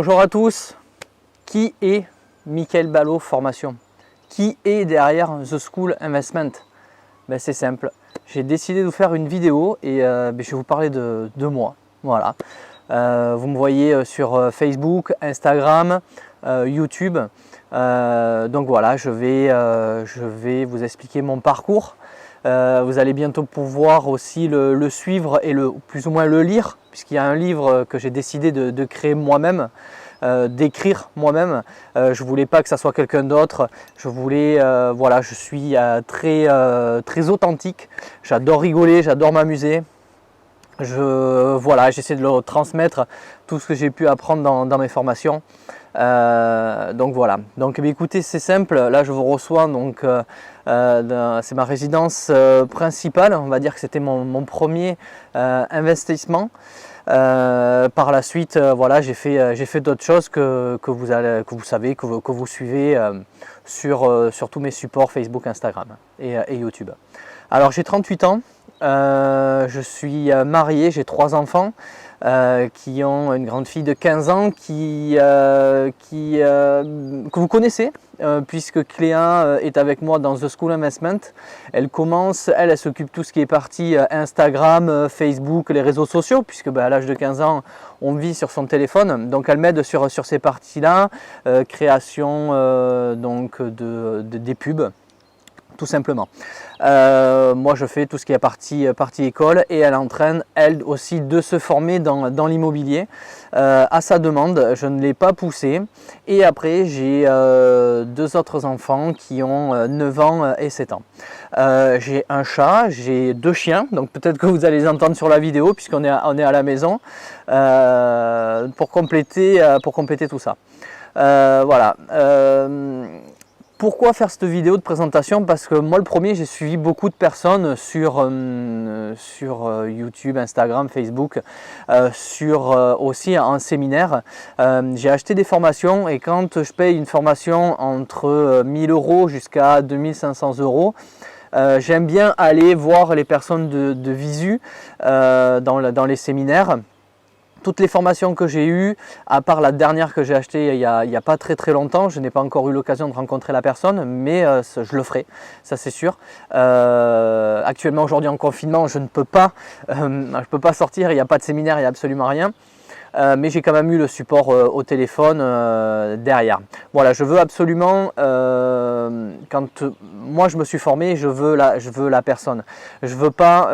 Bonjour à tous. Qui est Michael Ballot Formation? Qui est derrière The School Investment? C'est simple. J'ai décidé de vous faire une vidéo et je vais vous parler de moi. Voilà. Vous me voyez sur Facebook, Instagram, YouTube. Donc voilà, je vais vous expliquer mon parcours. Vous allez bientôt pouvoir aussi le suivre et plus ou moins le lire, puisqu'il y a un livre que j'ai décidé de créer moi-même, d'écrire moi-même. Je voulais pas que ça soit quelqu'un d'autre. Je voulais, voilà, je suis très authentique. J'adore rigoler, j'adore m'amuser. Voilà, j'essaie de le transmettre tout ce que j'ai pu apprendre dans mes formations. Donc voilà. Donc écoutez, c'est simple. Là, je vous reçois. Donc c'est ma résidence principale. On va dire que c'était mon premier investissement. Par la suite, voilà, j'ai fait d'autres choses que vous savez, que vous suivez sur tous mes supports Facebook, Instagram et YouTube. Alors j'ai 38 ans. Je suis marié, j'ai 3 enfants qui ont une grande fille de 15 ans que vous connaissez puisque Cléa est avec moi dans The School Investment. Elle s'occupe de tout ce qui est partie Instagram, Facebook, les réseaux sociaux, puisque à l'âge de 15 ans on vit sur son téléphone, donc elle m'aide sur ces parties-là, création des pubs. Tout simplement. Moi je fais tout ce qui est partie école et elle entraîne elle aussi de se former dans l'immobilier à sa demande. Je ne l'ai pas poussé et après j'ai 2 autres enfants qui ont 9 ans et 7 ans. J'ai un chat, j'ai 2 chiens, donc peut-être que vous allez les entendre sur la vidéo puisqu'on est à la maison pour compléter tout ça. Voilà. Pourquoi faire cette vidéo de présentation? Parce que moi le premier, j'ai suivi beaucoup de personnes sur YouTube, Instagram, Facebook, aussi en séminaire. J'ai acheté des formations et quand je paye une formation entre 1000 € jusqu'à 2500 €, j'aime bien aller voir les personnes de visu dans les séminaires. Toutes les formations que j'ai eues, à part la dernière que j'ai achetée il y a pas très longtemps, je n'ai pas encore eu l'occasion de rencontrer la personne, mais je le ferai, ça c'est sûr. Actuellement, aujourd'hui en confinement, je ne peux pas sortir, il n'y a pas de séminaire, il n'y a absolument rien. Mais j'ai quand même eu le support au téléphone derrière. Voilà, je veux absolument, quand moi je me suis formé, je veux la personne. Je veux pas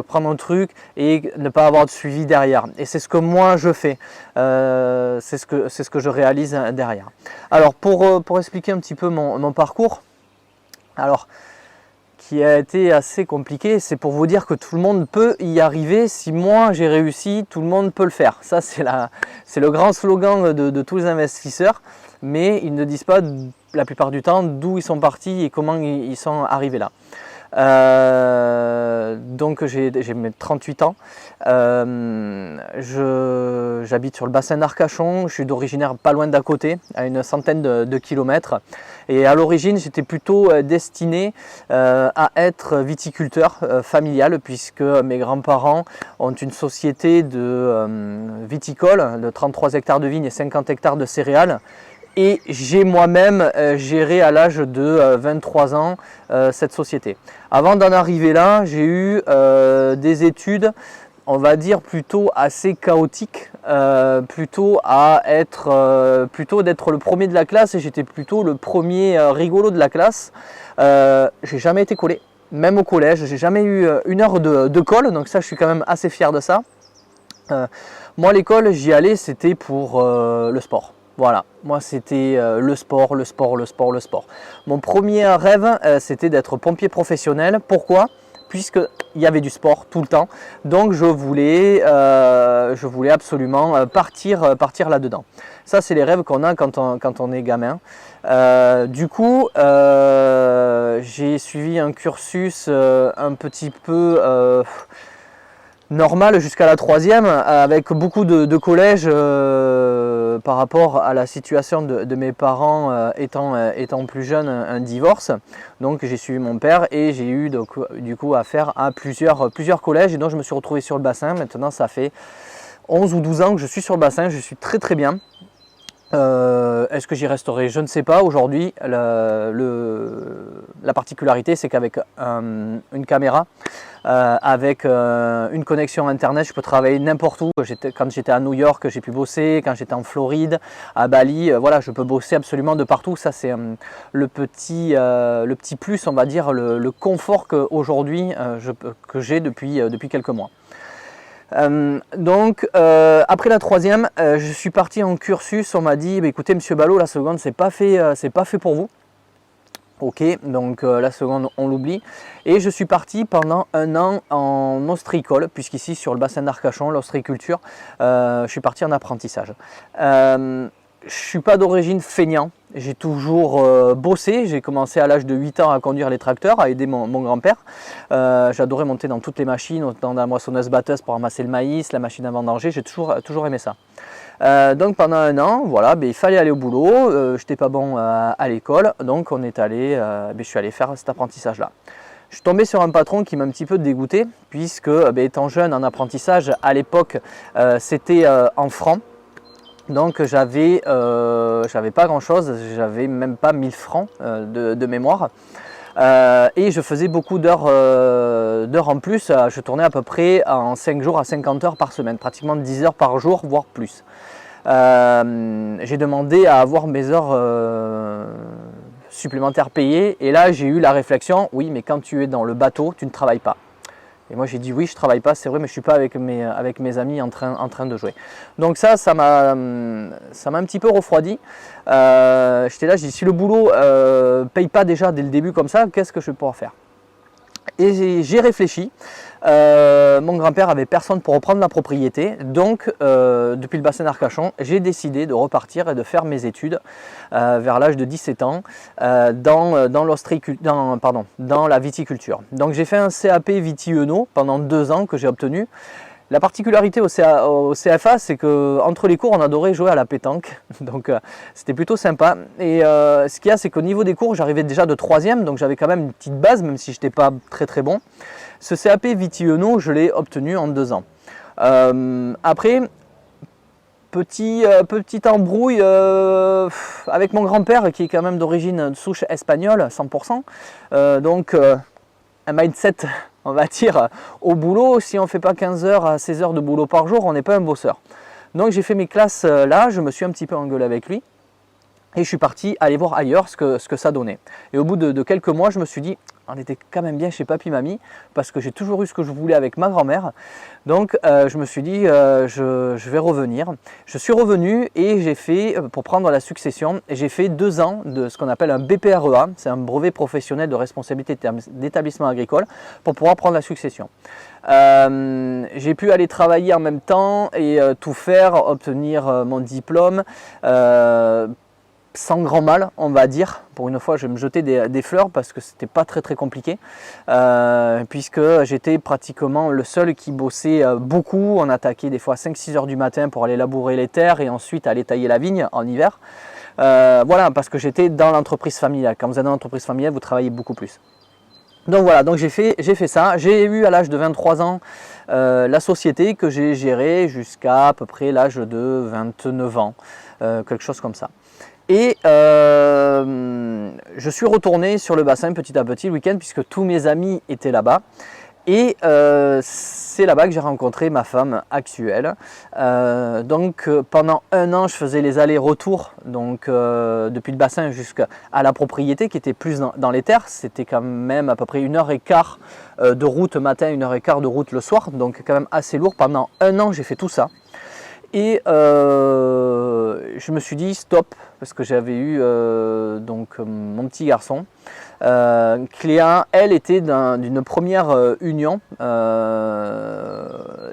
prendre un truc et ne pas avoir de suivi derrière. Et c'est ce que moi je fais. C'est ce que je réalise derrière. Alors pour expliquer un petit peu mon parcours, alors qui a été assez compliqué, c'est pour vous dire que tout le monde peut y arriver. Si moi j'ai réussi, tout le monde peut le faire. Ça c'est le grand slogan de tous les investisseurs, mais ils ne disent pas la plupart du temps d'où ils sont partis et comment ils sont arrivés là. Donc j'ai mes 38 ans, j'habite sur le bassin d'Arcachon, je suis d'originaire pas loin d'à côté, à une centaine de kilomètres, et à l'origine j'étais plutôt destiné à être viticulteur familial, puisque mes grands-parents ont une société viticole de 33 hectares de vignes et 50 hectares de céréales. Et j'ai moi-même géré à l'âge de 23 ans cette société. Avant d'en arriver là, j'ai eu des études, on va dire plutôt assez chaotiques, plutôt d'être le premier de la classe, et j'étais plutôt le premier rigolo de la classe. J'ai jamais été collé, même au collège, j'ai jamais eu une heure de colle, donc ça je suis quand même assez fier de ça. Moi l'école, j'y allais, c'était pour le sport. Voilà, moi c'était le sport. Mon premier rêve, c'était d'être pompier professionnel. Pourquoi? Puisqu'il y avait du sport tout le temps. Donc je voulais absolument partir là-dedans. Ça, c'est les rêves qu'on a quand on est gamin. Du coup, j'ai suivi un cursus un petit peu normal jusqu'à la 3e, avec beaucoup de collèges par rapport à la situation de mes parents étant plus jeunes, un divorce. Donc j'ai suivi mon père et j'ai eu du coup affaire à plusieurs collèges, et donc je me suis retrouvé sur le bassin. Maintenant ça fait 11 ou 12 ans que je suis sur le bassin, je suis très bien. Est-ce que j'y resterai? Je ne sais pas. Aujourd'hui, la particularité, c'est qu'avec une caméra, avec une connexion internet, je peux travailler n'importe où. Quand j'étais à New York, j'ai pu bosser. Quand j'étais en Floride, à Bali, voilà, je peux bosser absolument de partout. Ça, c'est le petit plus, on va dire, le confort qu'aujourd'hui que j'ai depuis quelques mois. Après la troisième, je suis parti en cursus. On m'a dit, bah, écoutez, monsieur Ballot, la seconde, c'est pas fait pour vous. Ok, donc la seconde, on l'oublie. Et je suis parti pendant un an en ostréicole, puisqu'ici sur le bassin d'Arcachon, l'ostréiculture, je suis parti en apprentissage. Je ne suis pas d'origine feignant, j'ai toujours bossé. J'ai commencé à l'âge de 8 ans à conduire les tracteurs, à aider mon grand-père. J'adorais monter dans toutes les machines, autant dans la moissonneuse-batteuse pour ramasser le maïs, la machine à vendanger, j'ai toujours aimé ça. Donc pendant un an, voilà, il fallait aller au boulot, je n'étais pas bon à l'école, donc je suis allé faire cet apprentissage-là. Je suis tombé sur un patron qui m'a un petit peu dégoûté, puisque étant jeune en apprentissage, à l'époque, c'était en francs. Donc j'avais pas grand chose, j'avais même pas 1000 francs de mémoire. Et je faisais beaucoup d'heures en plus. Je tournais à peu près en 5 jours à 50 heures par semaine, pratiquement 10 heures par jour, voire plus. J'ai demandé à avoir mes heures supplémentaires payées, et là j'ai eu la réflexion, oui, mais quand tu es dans le bateau, tu ne travailles pas. Et moi j'ai dit oui, je travaille pas, c'est vrai, mais je suis pas avec mes amis en train de jouer. Donc ça m'a un petit peu refroidi. J'étais là, j'ai dit, si le boulot paye pas déjà dès le début comme ça, qu'est-ce que je vais pouvoir faire? Et j'ai réfléchi. Mon grand-père avait personne pour reprendre la propriété, donc depuis le bassin d'Arcachon, j'ai décidé de repartir et de faire mes études vers l'âge de 17 ans dans la viticulture. Donc j'ai fait un CAP Viti-Eno pendant 2 ans que j'ai obtenu. La particularité au CFA, c'est qu'entre les cours, on adorait jouer à la pétanque, donc c'était plutôt sympa. Et ce qu'il y a, c'est qu'au niveau des cours, j'arrivais déjà de 3e, donc j'avais quand même une petite base, même si je n'étais pas très bon. Ce CAP Viti-Eno, je l'ai obtenu en 2 ans. Après, petite embrouille avec mon grand-père, qui est quand même d'origine de souche espagnole, 100%. Un mindset, on va dire, au boulot. Si on ne fait pas 15 heures à 16 heures de boulot par jour, on n'est pas un bosseur. Donc j'ai fait mes classes là, je me suis un petit peu engueulé avec lui. Et je suis parti aller voir ailleurs ce que ça donnait. Et au bout de quelques mois, je me suis dit, on était quand même bien chez papy mamie, parce que j'ai toujours eu ce que je voulais avec ma grand-mère. Donc je me suis dit, je vais revenir. Je suis revenu et j'ai fait, pour prendre la succession, j'ai fait 2 ans de ce qu'on appelle un BPREA, c'est un brevet professionnel de responsabilité d'établissement agricole, pour pouvoir prendre la succession. J'ai pu aller travailler en même temps et tout faire, obtenir mon diplôme, sans grand mal, on va dire. Pour une fois, je vais me jeter des fleurs parce que c'était pas très compliqué, puisque j'étais pratiquement le seul qui bossait beaucoup. On attaquait des fois à 5-6 heures du matin pour aller labourer les terres et ensuite aller tailler la vigne en hiver. Voilà, parce que j'étais dans l'entreprise familiale. Quand vous êtes dans l'entreprise familiale, vous travaillez beaucoup plus. Donc voilà, donc j'ai fait ça. J'ai eu à l'âge de 23 ans la société que j'ai gérée jusqu'à peu près l'âge de 29 ans, quelque chose comme ça. Et je suis retourné sur le bassin petit à petit le week-end, puisque tous mes amis étaient là-bas. Et c'est là-bas que j'ai rencontré ma femme actuelle. Donc pendant un an, je faisais les allers-retours depuis le bassin jusqu'à la propriété qui était plus dans les terres. C'était quand même à peu près 1h15 de route matin, 1h15 de route le soir. Donc quand même assez lourd. Pendant un an, j'ai fait tout ça. Et je me suis dit stop, parce que j'avais eu mon petit garçon. Cléa, elle était d'une première union,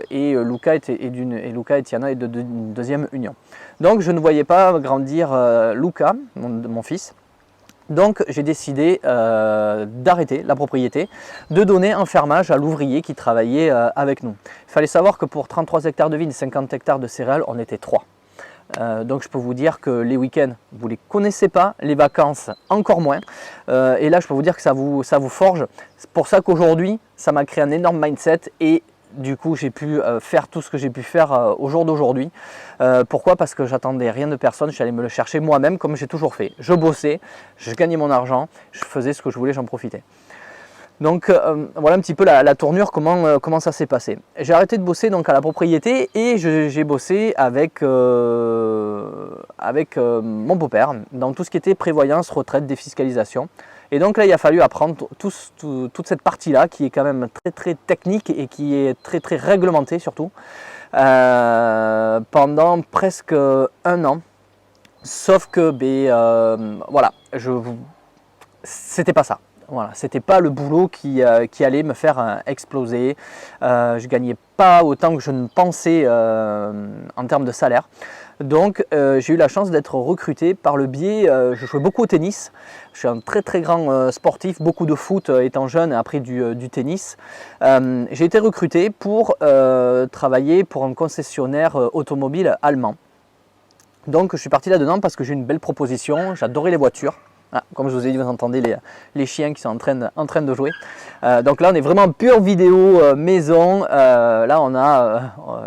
et Luca et Tiana est d'une deuxième union. Donc je ne voyais pas grandir Luca, mon fils. Donc j'ai décidé d'arrêter la propriété, de donner un fermage à l'ouvrier qui travaillait avec nous. Il fallait savoir que pour 33 hectares de vignes et 50 hectares de céréales, on était 3. Donc je peux vous dire que les week-ends, vous ne les connaissez pas, les vacances encore moins. Et là je peux vous dire que ça vous forge. C'est pour ça qu'aujourd'hui, ça m'a créé un énorme mindset et du coup j'ai pu faire tout ce que j'ai pu faire au jour d'aujourd'hui. Pourquoi? Parce que j'attendais rien de personne, j'allais me le chercher moi-même comme j'ai toujours fait. Je bossais, je gagnais mon argent, je faisais ce que je voulais, j'en profitais. Donc voilà un petit peu la tournure, comment ça s'est passé. J'ai arrêté de bosser donc à la propriété et j'ai bossé avec mon beau-père dans tout ce qui était prévoyance, retraite, défiscalisation. Et donc là il a fallu apprendre toute cette partie-là qui est quand même très très technique et qui est très très réglementée surtout pendant presque un an. Sauf que voilà, c'était pas ça. Voilà, c'était pas le boulot qui allait me faire exploser. Je gagnais pas autant que je ne pensais en termes de salaire. Donc j'ai eu la chance d'être recruté par le biais, je jouais beaucoup au tennis. Je suis un très très grand sportif, beaucoup de foot étant jeune et après du tennis. J'ai été recruté pour travailler pour un concessionnaire automobile allemand. Donc je suis parti là-dedans parce que j'ai une belle proposition, j'adorais les voitures. Ah, comme je vous ai dit, vous entendez les chiens qui sont en train de jouer. Donc là, on est vraiment en pure vidéo maison. Là,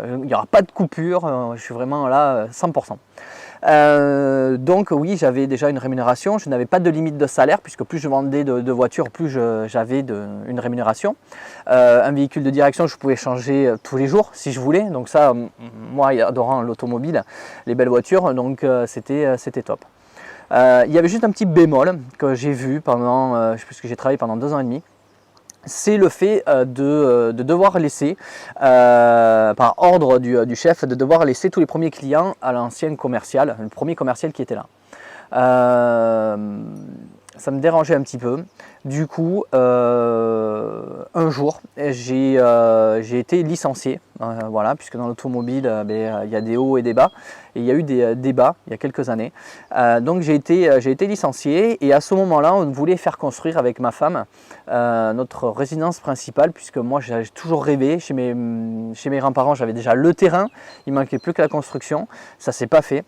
il n'y aura pas de coupure. Je suis vraiment là 100%. Donc oui, j'avais déjà une rémunération. Je n'avais pas de limite de salaire puisque plus je vendais de voitures, plus j'avais une rémunération. Un véhicule de direction, je pouvais changer tous les jours si je voulais. Donc ça, moi, adorant l'automobile, les belles voitures, donc c'était top. Il y avait juste un petit bémol que j'ai vu puisque j'ai travaillé pendant 2 ans et demi, c'est le fait de devoir laisser, par ordre du chef, de devoir laisser tous les premiers clients à l'ancien commercial, le premier commercial qui était là. Ça me dérangeait un petit peu. Du coup, un jour, j'ai été licencié, voilà, puisque dans l'automobile, il y a des hauts et des bas, et il y a eu des bas il y a quelques années. Donc j'ai été licencié, et à ce moment-là, on voulait faire construire avec ma femme notre résidence principale, puisque moi j'ai toujours rêvé, chez mes grands-parents, j'avais déjà le terrain, il ne manquait plus que la construction, ça ne s'est pas fait.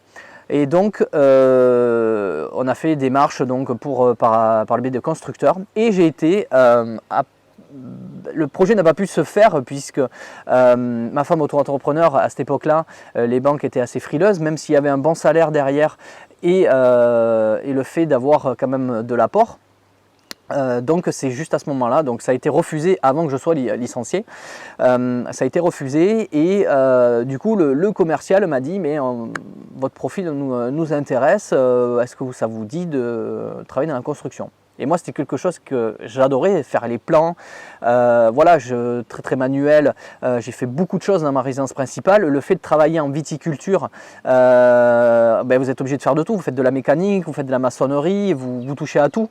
Et donc on a fait des démarches donc, par le biais de constructeurs et j'ai été le projet n'a pas pu se faire puisque ma femme auto-entrepreneur à cette époque-là, les banques étaient assez frileuses, même s'il y avait un bon salaire derrière et le fait d'avoir quand même de l'apport. Donc c'est juste à ce moment-là, donc ça a été refusé avant que je sois licencié, ça a été refusé et du coup le commercial m'a dit mais votre profil nous intéresse, est-ce que ça vous dit de travailler dans la construction? Et moi c'était quelque chose que j'adorais, faire les plans, voilà, très manuel, j'ai fait beaucoup de choses dans ma résidence principale. Le fait de travailler en viticulture, vous êtes obligé de faire de tout, vous faites de la mécanique, vous faites de la maçonnerie, vous touchez à tout.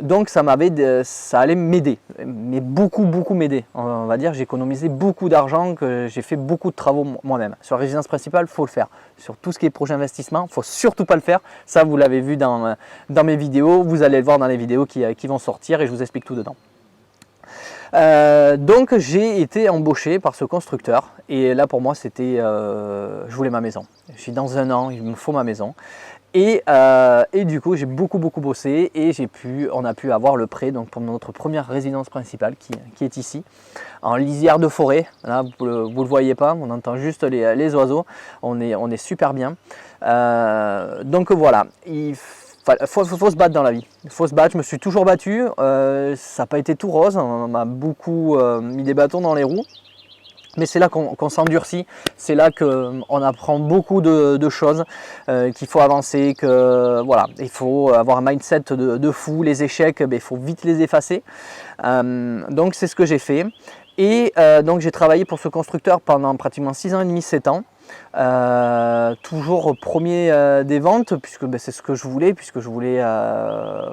Donc ça allait m'aider, mais beaucoup m'aider. On va dire j'ai économisé beaucoup d'argent, que j'ai fait beaucoup de travaux moi-même. Sur la résidence principale, il faut le faire. Sur tout ce qui est projet investissement, il ne faut surtout pas le faire. Ça vous l'avez vu dans mes vidéos, vous allez le voir dans les vidéos qui vont sortir et je vous explique tout dedans. Donc j'ai été embauché par ce constructeur et là pour moi c'était, je voulais ma maison. Je suis dans un an, il me faut ma maison. Et du coup j'ai beaucoup bossé et on a pu avoir le prêt donc, pour notre première résidence principale qui est ici, en lisière de forêt. Là vous le voyez pas, on entend juste les oiseaux, on est super bien. Donc voilà, il faut se battre dans la vie, il faut se battre, je me suis toujours battu, ça n'a pas été tout rose, on m'a beaucoup mis des bâtons dans les roues. Mais c'est là qu'on s'endurcit, c'est là qu'on apprend beaucoup de choses, qu'il faut avancer, que voilà, il faut avoir un mindset de fou, les échecs, il faut vite les effacer. Donc c'est ce que j'ai fait. Et donc j'ai travaillé pour ce constructeur pendant pratiquement 6 ans et demi, 7 ans. Toujours premier des ventes, puisque c'est ce que je voulais,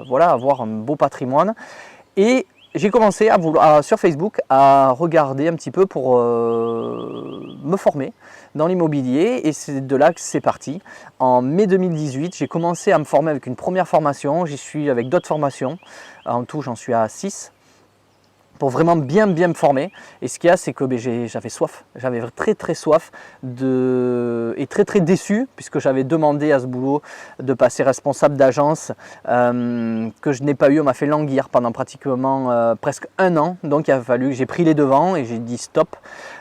voilà, avoir un beau patrimoine. Et j'ai commencé sur Facebook à regarder un petit peu pour me former dans l'immobilier et c'est de là que c'est parti. En mai 2018, j'ai commencé à me former avec une première formation, j'y suis avec d'autres formations, en tout j'en suis à 6. pour vraiment bien me former. Et ce qu'il y a, c'est que j'avais soif, j'avais très soif et très déçu, puisque j'avais demandé à ce boulot de passer responsable d'agence, que je n'ai pas eu. On m'a fait languir pendant pratiquement presque un an, donc il a fallu que j'ai pris les devants et j'ai dit stop.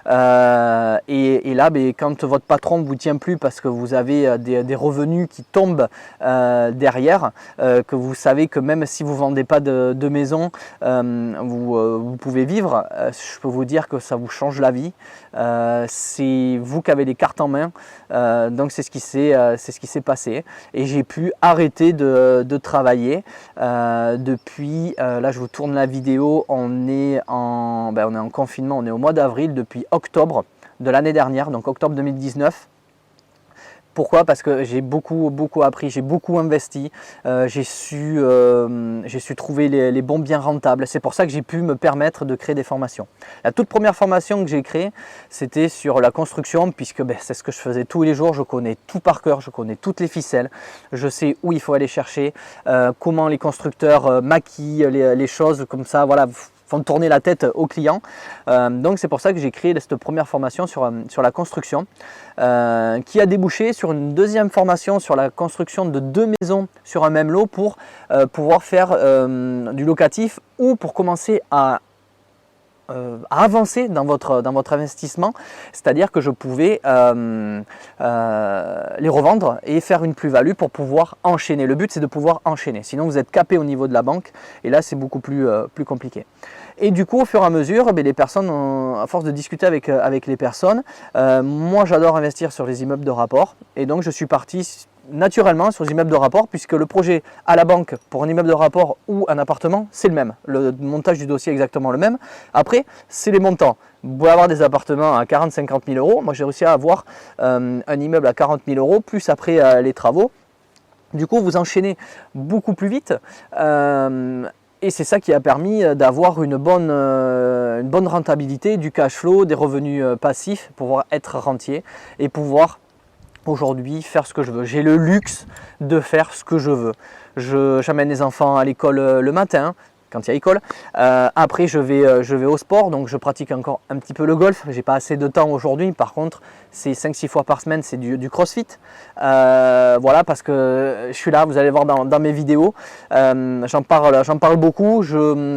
Et là, quand votre patron ne vous tient plus parce que vous avez des revenus qui tombent derrière, que vous savez que même si vous ne vendez pas de maison, vous pouvez vivre, je peux vous dire que ça vous change la vie. C'est vous qui avez les cartes en main, donc c'est ce qui s'est passé. Et j'ai pu arrêter de travailler depuis, là je vous tourne la vidéo, on est en confinement, on est au mois d'avril depuis octobre de l'année dernière, donc octobre 2019. Pourquoi? Parce que j'ai beaucoup appris, j'ai beaucoup investi, j'ai su trouver les bons biens rentables. C'est pour ça que j'ai pu me permettre de créer des formations. La toute première formation que j'ai créée, c'était sur la construction, puisque c'est ce que je faisais tous les jours. Je connais tout par cœur, je connais toutes les ficelles, je sais où il faut aller chercher, comment les constructeurs maquillent les choses comme ça, voilà, font tourner la tête aux clients. Donc c'est pour ça que j'ai créé cette première formation sur la construction, qui a débouché sur une deuxième formation sur la construction de 2 maisons sur un même lot pour pouvoir faire du locatif, ou pour commencer à avancer dans votre investissement, c'est-à-dire que je pouvais les revendre et faire une plus-value pour pouvoir enchaîner. Le but, c'est de pouvoir enchaîner, sinon vous êtes capé au niveau de la banque et là c'est beaucoup plus compliqué. Et du coup, au fur et à mesure, les personnes, à force de discuter avec les personnes, moi j'adore investir sur les immeubles de rapport, et donc je suis parti naturellement sur les immeubles de rapport, puisque le projet à la banque pour un immeuble de rapport ou un appartement, c'est le même. Le montage du dossier est exactement le même. Après, c'est les montants. Vous pouvez avoir des appartements à 40-50 000 euros. Moi, j'ai réussi à avoir un immeuble à 40 000 euros, plus après les travaux. Du coup, vous enchaînez beaucoup plus vite. Et c'est ça qui a permis d'avoir une bonne rentabilité, du cash flow, des revenus passifs, pouvoir être rentier et pouvoir aujourd'hui faire ce que je veux. J'ai le luxe de faire ce que je veux. J'amène les enfants à l'école le matin, quand il y a école. Après, je vais au sport, donc je pratique encore un petit peu le golf. J'ai pas assez de temps aujourd'hui. Par contre, c'est 5-6 fois par semaine, c'est du crossfit. Voilà, parce que je suis là, vous allez voir dans mes vidéos. J'en parle beaucoup.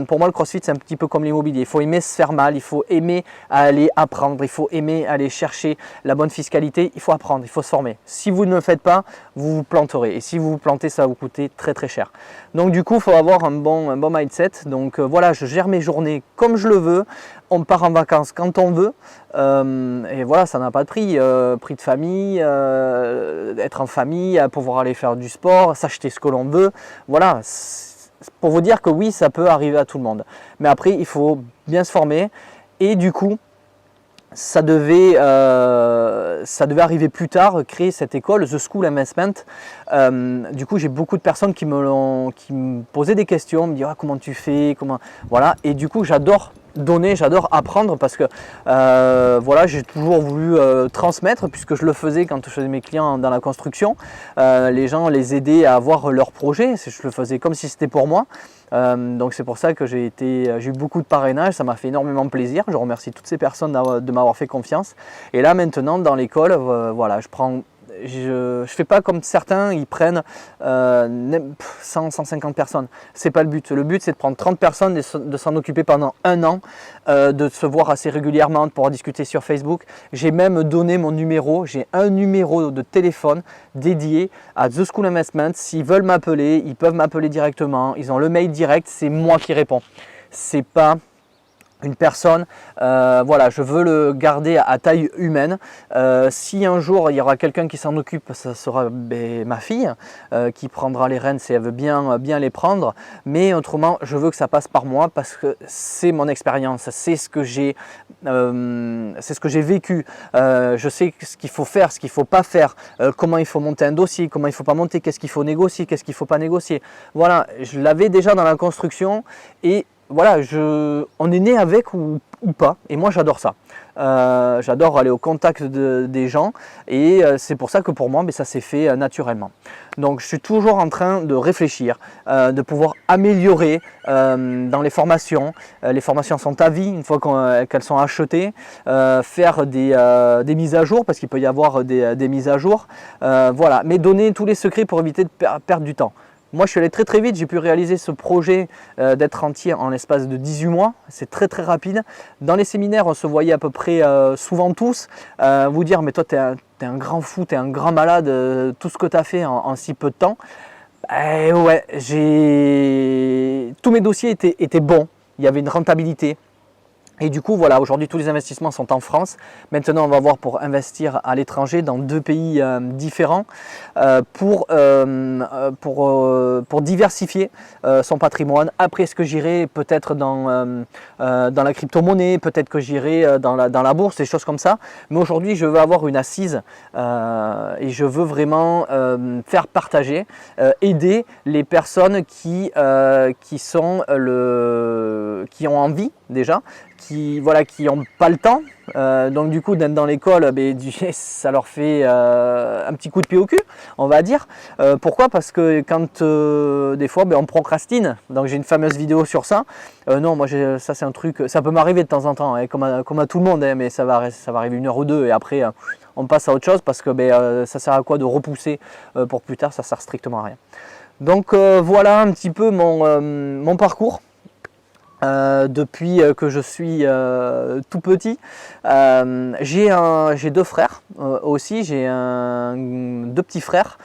Pour moi, le crossfit, c'est un petit peu comme l'immobilier. Il faut aimer se faire mal, il faut aimer aller apprendre, il faut aimer aller chercher la bonne fiscalité. Il faut apprendre, il faut se former. Si vous ne le faites pas, vous vous planterez. Et si vous vous plantez, ça va vous coûter très cher. Donc du coup, il faut avoir un bon mindset. Donc voilà, je gère mes journées comme je le veux. On part en vacances quand on veut. Et voilà, ça n'a pas de prix. Prix de famille, être en famille, pouvoir aller faire du sport, s'acheter ce que l'on veut. Voilà, pour vous dire que oui, ça peut arriver à tout le monde. Mais après, il faut bien se former. Et du coup, ça devait arriver plus tard, créer cette école, The School Investment. Du coup, j'ai beaucoup de personnes qui me posaient des questions, me disaient comment tu fais, voilà. Et du coup, j'adore donner, j'adore apprendre, parce que voilà, j'ai toujours voulu transmettre, puisque je le faisais quand je faisais mes clients dans la construction, les gens, les aider à avoir leur projet. Je le faisais comme si c'était pour moi. Donc c'est pour ça que j'ai eu beaucoup de parrainage, ça m'a fait énormément plaisir. Je remercie toutes ces personnes de m'avoir fait confiance. Et là maintenant dans l'école, voilà, je fais pas comme certains, ils prennent 100-150 personnes. C'est pas le but. Le but, c'est de prendre 30 personnes et de s'en occuper pendant un an, de se voir assez régulièrement, de pouvoir discuter sur Facebook. J'ai même donné mon numéro. J'ai un numéro de téléphone dédié à The School Investment. S'ils veulent m'appeler, ils peuvent m'appeler directement. Ils ont le mail direct. C'est moi qui réponds. C'est pas une personne, voilà, je veux le garder à taille humaine. Si un jour il y aura quelqu'un qui s'en occupe, ça sera ma fille qui prendra les rênes si elle veut bien les prendre. Mais autrement, je veux que ça passe par moi, parce que c'est mon expérience, c'est ce que j'ai vécu. Je sais ce qu'il faut faire, ce qu'il ne faut pas faire, comment il faut monter un dossier, comment il ne faut pas monter, qu'est-ce qu'il faut négocier, qu'est-ce qu'il ne faut pas négocier. Voilà, je l'avais déjà dans la construction, et voilà, on est né avec ou pas, et moi j'adore ça. J'adore aller au contact des gens, et c'est pour ça que pour moi, mais ça s'est fait naturellement. Donc je suis toujours en train de réfléchir, de pouvoir améliorer dans les formations. Les formations sont à vie une fois qu'elles sont achetées, faire des mises à jour, parce qu'il peut y avoir des mises à jour, voilà, mais donner tous les secrets pour éviter de perdre du temps. Moi, je suis allé très très vite, j'ai pu réaliser ce projet d'être entier en l'espace de 18 mois, c'est très très rapide. Dans les séminaires, on se voyait à peu près souvent tous, vous dire mais toi tu es un grand fou, tu es un grand malade, tout ce que tu as fait en si peu de temps. Et ouais, tous mes dossiers étaient bons, il y avait une rentabilité. Et du coup, voilà, aujourd'hui, tous les investissements sont en France. Maintenant, on va voir pour investir à l'étranger dans 2 pays différents pour diversifier son patrimoine. Après, est-ce que j'irai peut-être dans la crypto-monnaie, peut-être que j'irai dans la bourse, des choses comme ça. Mais aujourd'hui, je veux avoir une assise et je veux vraiment faire partager, aider les personnes qui ont envie déjà, qui n'ont pas le temps, donc du coup d'être dans l'école, ça leur fait un petit coup de pied au cul, on va dire. Pourquoi? Parce que quand des fois on procrastine, donc j'ai une fameuse vidéo sur ça. Non, moi ça c'est un truc, ça peut m'arriver de temps en temps, hein, comme à tout le monde, hein, mais ça va arriver 1 heure ou 2 et après on passe à autre chose, parce que ça sert à quoi de repousser pour plus tard? Ça sert strictement à rien. Donc voilà un petit peu mon parcours. Depuis que je suis tout petit. J'ai 2 frères aussi, j'ai 2 petits frères.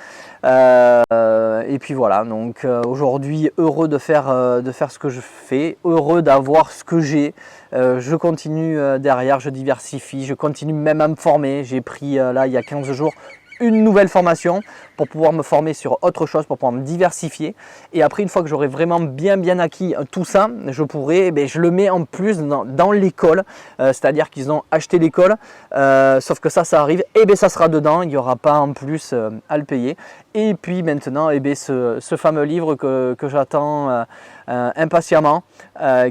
Et puis voilà, donc aujourd'hui heureux de faire ce que je fais, heureux d'avoir ce que j'ai. Je continue derrière, je diversifie, je continue même à me former. J'ai pris là il y a 15 jours une nouvelle formation pour pouvoir me former sur autre chose, pour pouvoir me diversifier. Et après, une fois que j'aurai vraiment bien acquis tout ça, je le mets en plus dans l'école, c'est-à-dire qu'ils ont acheté l'école, sauf que ça arrive, et ça sera dedans, il n'y aura pas en plus à le payer. Et puis maintenant, ce fameux livre que j'attends impatiemment,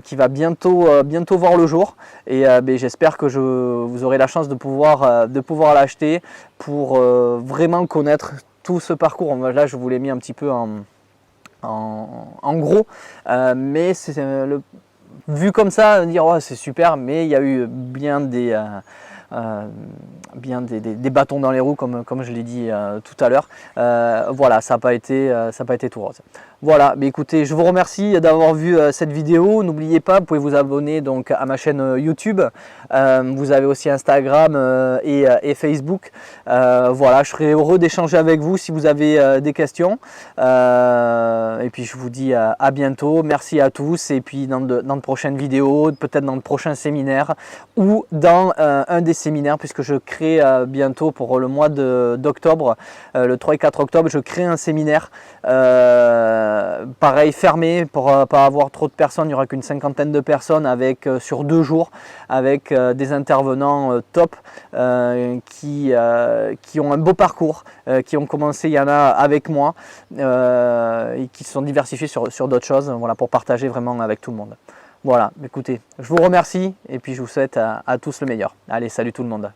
qui va bientôt voir le jour, et j'espère que vous aurez la chance de pouvoir l'acheter pour vraiment connaître tout ce parcours. Là je vous l'ai mis un petit peu en gros, mais c'est vu comme ça, dire oh, c'est super, mais il y a eu bien des bâtons dans les roues, comme je l'ai dit tout à l'heure. Voilà, ça n'a pas été tout rose. Voilà, mais écoutez, je vous remercie d'avoir vu cette vidéo. N'oubliez pas, vous pouvez vous abonner donc à ma chaîne YouTube. Vous avez aussi Instagram et Facebook. Voilà, je serai heureux d'échanger avec vous si vous avez des questions. Et puis je vous dis à bientôt. Merci à tous. Et puis dans de prochaines vidéos, peut-être dans de prochains séminaires ou dans un des séminaires, puisque je crée bientôt pour le mois d'octobre, le 3 et 4 octobre, je crée un séminaire pareil fermé pour pas avoir trop de personnes. Il n'y aura qu'une 50aine de personnes sur 2 jours avec des intervenants top qui ont un beau parcours, qui ont commencé, il y en a avec moi, et qui se sont diversifiés sur d'autres choses, voilà, pour partager vraiment avec tout le monde. Voilà, écoutez, je vous remercie et puis je vous souhaite à tous le meilleur. Allez, salut tout le monde.